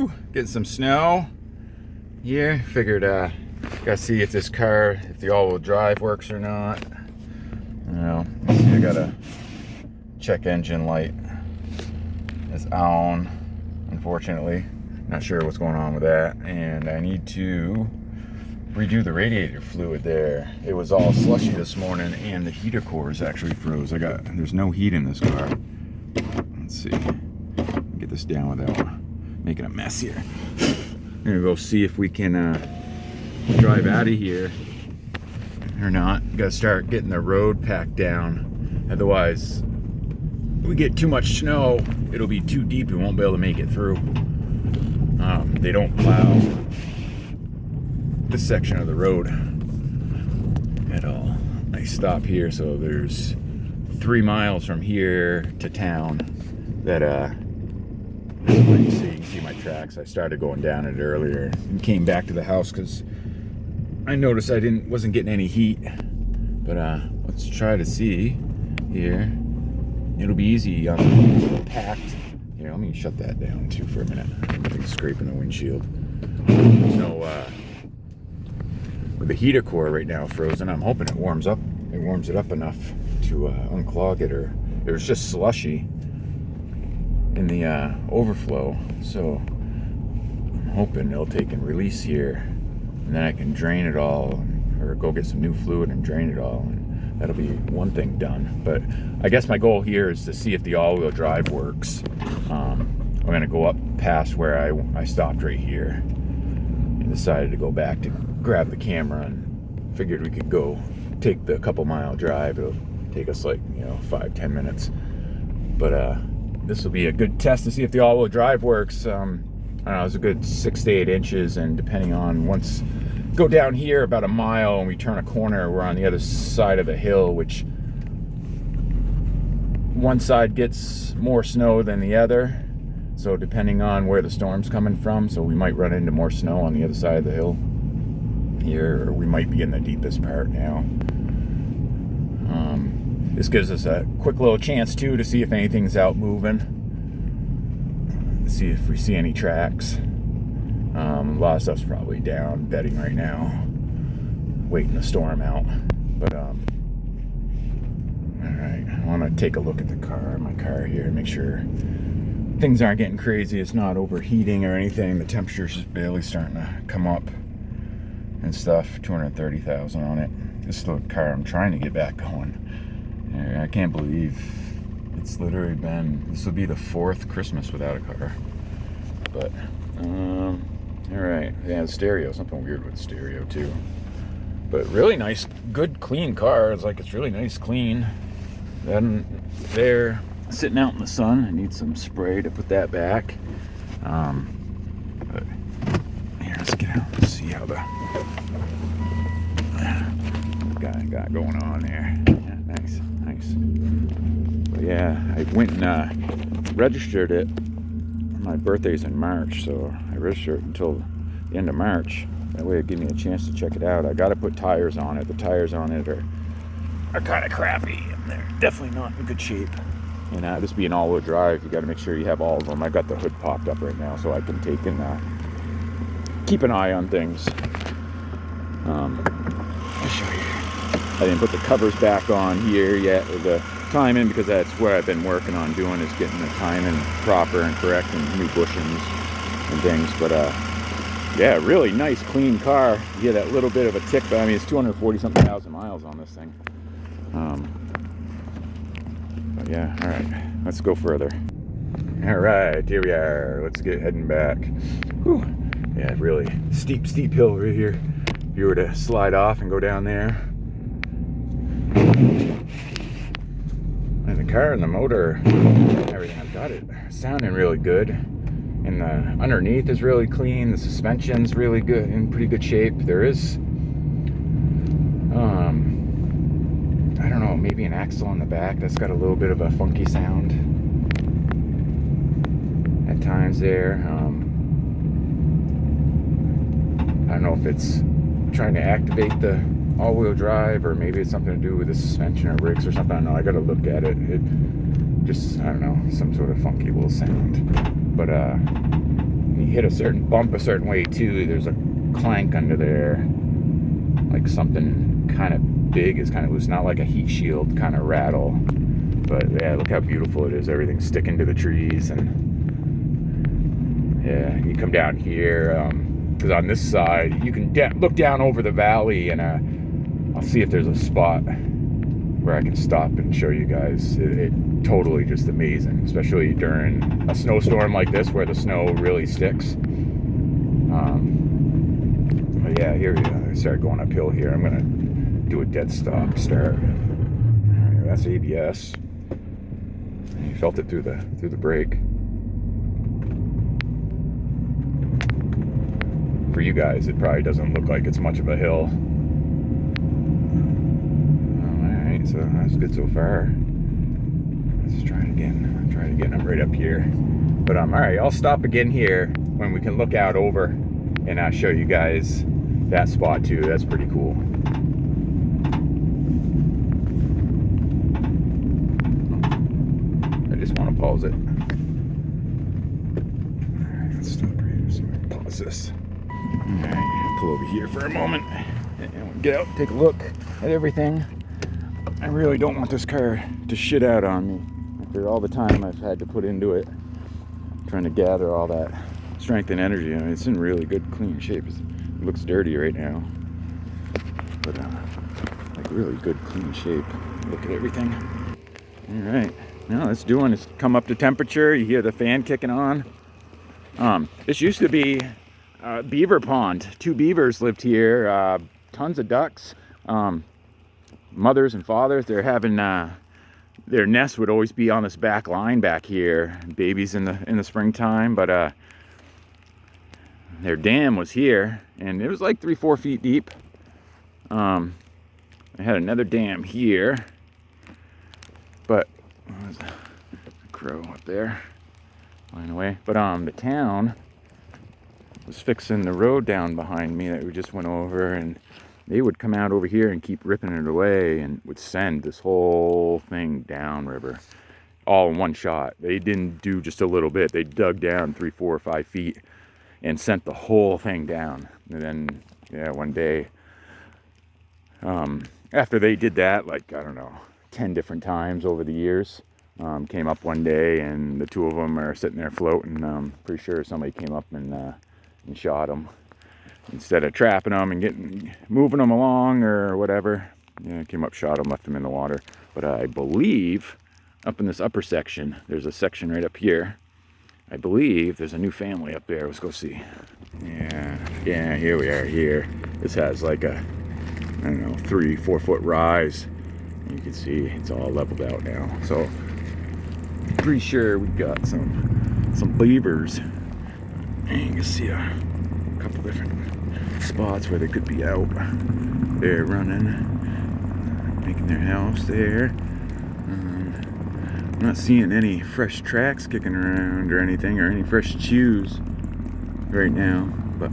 Whew, getting some snow here. Figured gotta see if this car, if the all-wheel drive works or not. You know, see, I got a check engine light is on, unfortunately. Not sure what's going on with that, and I need to redo the radiator fluid there. It was all slushy this morning, and the heater cores actually froze. There's no heat in this car. Let's see, get this down without making a mess here. I'm gonna go see if we can drive out of here or not. Gotta start getting the road packed down. Otherwise, we get too much snow, it'll be too deep, we won't be able to make it through. They don't plow this section of the road at all. I stop here, so there's 3 miles from here to town that you can see my tracks. I started going down it earlier and came back to the house because I noticed I wasn't getting any heat. But let's try to see here. It'll be easy on the packed. Here, let me shut that down too for a minute. I'm scraping the windshield. So with the heater core right now frozen, I'm hoping it warms up. It warms it up enough to unclog it, or it was just slushy in the overflow. So I'm hoping it'll take and release here, and then I can drain it all, or go get some new fluid and drain it all, and that'll be one thing done. But I guess my goal here is to see if the all-wheel drive works. I'm gonna go up past where I stopped right here and decided to go back to grab the camera, and figured we could go take the couple-mile drive. It'll take us like 5-10 minutes, but this will be a good test to see if the all-wheel drive works. I don't know, it's a good 6 to 8 inches, and depending on go down here about a mile and we turn a corner, we're on the other side of the hill, which one side gets more snow than the other, so depending on where the storm's coming from, so we might run into more snow on the other side of the hill here, or we might be in the deepest part now. This gives us a quick little chance too to see if anything's out moving, see if we see any tracks. A lot of stuff's probably down bedding right now, waiting the storm out. But all right, I want to take a look at my car here, and make sure things aren't getting crazy. It's not overheating or anything. The temperature's just barely starting to come up and stuff. 230,000 on it. This is the car I'm trying to get back going. I can't believe it's literally this will be the 4th Christmas without a car. But all right, yeah, stereo, something weird with stereo too. But really nice, good, clean car. It's really nice, clean. Then they're sitting out in the sun. I need some spray to put that back. But here, let's get out and see how the guy got going on there. Yeah, nice. But yeah, I went and registered it. My birthday's in March, so I registered it until the end of March. That way it gives me a chance to check it out. I got to put tires on it. The tires on it are kind of crappy, and they're definitely not in good shape. And this being all-wheel drive, you got to make sure you have all of them. I got the hood popped up right now, so I can take and keep an eye on things. I'll show you. I didn't put the covers back on here yet, or the timing, because that's what I've been working on doing, is getting the timing proper and correct, and new bushings and things. But yeah, really nice, clean car. You get that little bit of a tick, but I mean, it's 240-something thousand miles on this thing. But yeah, all right, let's go further. All right, here we are. Let's get heading back. Whew. Yeah, really steep hill right here. If you were to slide off and go down there. And the car and the motor, everything, I've got it sounding really good. And the underneath is really clean. The suspension's really good, in pretty good shape. There is, I don't know, maybe an axle in the back that's got a little bit of a funky sound at times there. I don't know if it's trying to activate the all-wheel drive, or maybe it's something to do with the suspension or brakes or something. I don't know. I gotta look at it. It just, I don't know, some sort of funky little sound. But you hit a certain bump a certain way too, there's a clank under there, like something kind of big is kind of loose, not like a heat shield kind of rattle. But yeah, look how beautiful it is. Everything's sticking to the trees, and yeah, you come down here, because on this side you can look down over the valley, and I'll see if there's a spot where I can stop and show you guys. It totally just amazing, especially during a snowstorm like this where the snow really sticks. But yeah, here we go. I started going uphill here. I'm gonna do a dead stop start. Right, that's ABS. You felt it through the brake. For you guys, it probably doesn't look like it's much of a hill. Alright, so that's good so far. Let's try it again. Try it again. I'm right up here. But alright, I'll stop again here when we can look out over, and I'll show you guys that spot too. That's pretty cool. I just want to pause it. Alright, let's stop right here so I can pause this. Alright, pull over here for a moment and get out, take a look at everything. I really don't want this car to shit out on me after all the time I've had to put into it, trying to gather all that strength and energy. I mean, it's in really good, clean shape. It looks dirty right now, but like really good, clean shape. Look at everything. Alright, now it's doing is come up to temperature. You hear the fan kicking on. This used to be beaver pond. 2 beavers lived here, tons of ducks, mothers and fathers. They're having their nest would always be on this back line back here, babies in the springtime, but their dam was here, and it was like 3-4 feet deep. I had another dam here, but there's a crow up there flying away. But the town was fixing the road down behind me that we just went over, and they would come out over here and keep ripping it away and would send this whole thing down river all in one shot. They didn't do just a little bit. They dug down 3, 4, or 5 feet and sent the whole thing down. And then yeah, one day after they did that, like I don't know, 10 different times over the years, came up one day and the 2 of them are sitting there floating. Pretty sure somebody came up and shot them instead of trapping them and moving them along or whatever. Yeah, came up, shot them, left them in the water. But I believe up in this upper section, there's a section right up here. I believe there's a new family up there. Let's go see. Yeah, here we are here. This has like a, I don't know, 3-4 foot rise. And you can see it's all leveled out now. So pretty sure we've got some beavers. And you can see a couple different spots where they could be out. They're running, making their house there. I'm not seeing any fresh tracks kicking around or anything, or any fresh chews right now, but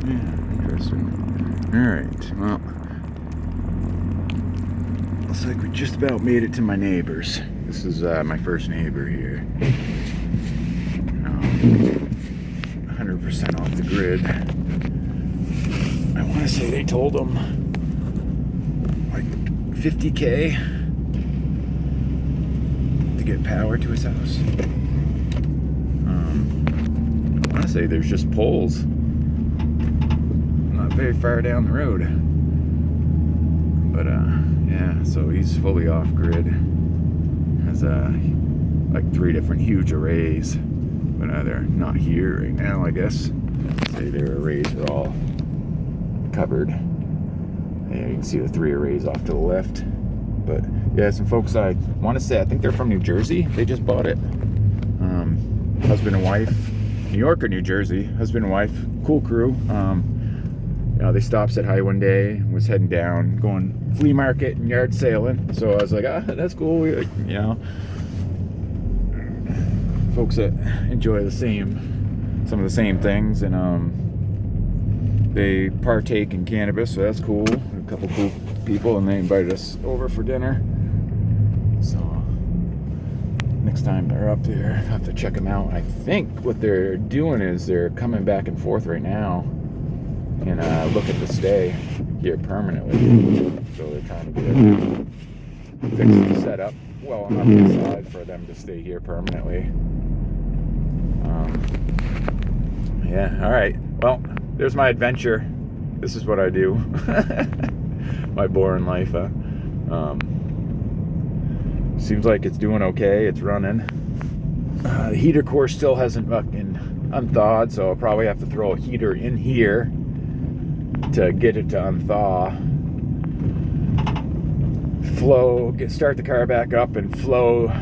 yeah, interesting. Alright, well, looks like we just about made it to my neighbors. This is my first neighbor here. 100% off the grid. I want to say they told him like $50K to get power to his house. I want to say there's just poles not very far down the road. But yeah, so he's fully off grid. Has like 3 different huge arrays. But they're not here right now, I guess. Say their arrays are all covered. Yeah, you can see the 3 arrays off to the left. But yeah, some folks I want to say, I think they're from New Jersey. They just bought it. Husband and wife, New York or New Jersey. Husband and wife, cool crew. You know, they stopped at high one day, was heading down, going flea market and yard sailing. So I was like, that's cool. You know, folks that enjoy some of the same things, and they partake in cannabis, so that's cool. A couple cool people, and they invited us over for dinner. So next time they're up there, I have to check them out. I think what they're doing is they're coming back and forth right now and looking to stay here permanently. So they're trying to get fix the setup well enough inside for them to stay here permanently. Yeah, all right. Well, there's my adventure. This is what I do. My boring life. Seems like it's doing okay. It's running. The heater core still hasn't fucking unthawed, so I'll probably have to throw a heater in here to get it to unthaw. Start the car back up and flow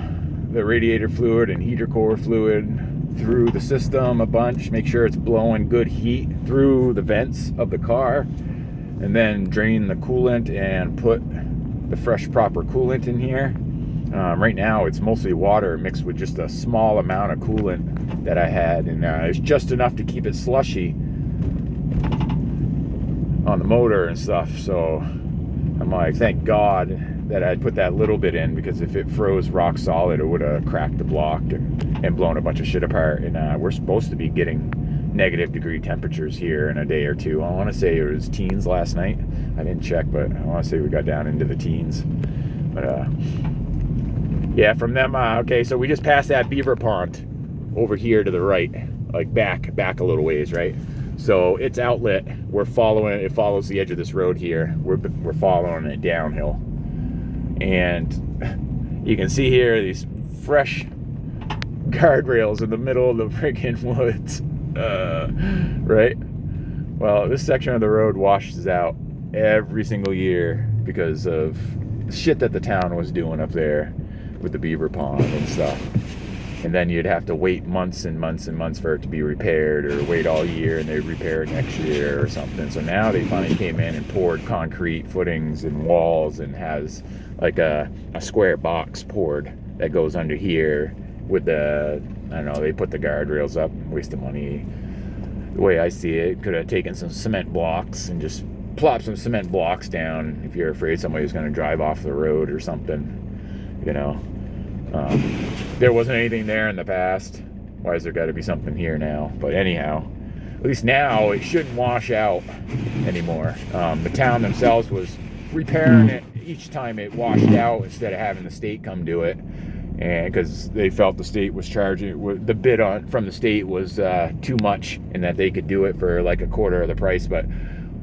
the radiator fluid and heater core fluid through the system a bunch. Make sure it's blowing good heat through the vents of the car, and then drain the coolant and put the fresh proper coolant in here. Right now it's mostly water mixed with just a small amount of coolant that I had, and it's just enough to keep it slushy on the motor and stuff. So I'm like, thank God that I'd put that little bit in, because if it froze rock solid, it would have cracked the block and blown a bunch of shit apart. And we're supposed to be getting -degree temperatures here in a day or two. I want to say it was teens last night. I didn't check, but I want to say we got down into the teens. But yeah, from them, okay, so we just passed that beaver pond over here to the right, like back a little ways, right? So its outlet, it follows the edge of this road here. We're following it downhill. And you can see here these fresh guardrails in the middle of the friggin' woods, right? Well, this section of the road washes out every single year because of shit that the town was doing up there with the beaver pond and stuff. And then you'd have to wait months and months and months for it to be repaired, or wait all year and they'd repair it next year or something. So now they finally came in and poured concrete footings and walls, and has like a square box poured that goes under here with the, I don't know, they put the guardrails up. Waste of money. The way I see it, could have taken some cement blocks and just plop some cement blocks down if you're afraid somebody's going to drive off the road or something, you know. There wasn't anything there in the past. Why has there got to be something here now? But anyhow, at least now it shouldn't wash out anymore. The town themselves was repairing it each time it washed out, instead of having the state come do it, and because they felt the state was charging, the bid from the state was too much, and that they could do it for like a quarter of the price. But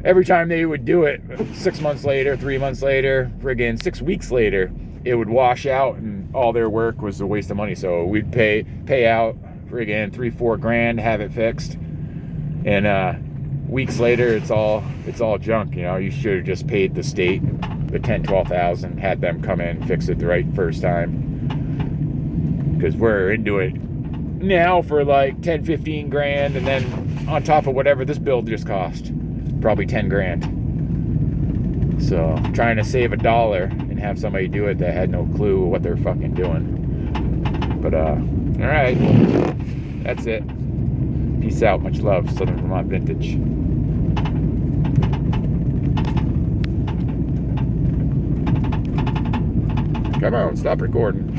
every time they would do it, 6 months later, 3 months later, friggin' 6 weeks later, it would wash out, and all their work was a waste of money. So we'd pay out friggin' $3-4 grand to have it fixed, and weeks later it's all junk. You know, you should have just paid the state the $10,000-12,000, had them come in, fix it the right first time, because we're into it now for like 10-15 grand, and then on top of whatever this build just cost, probably 10 grand. So trying to save $1 and have somebody do it that had no clue what they're fucking doing. But all right, that's it. Peace out. Much love. Southern Vermont Vintage. Come on, stop recording.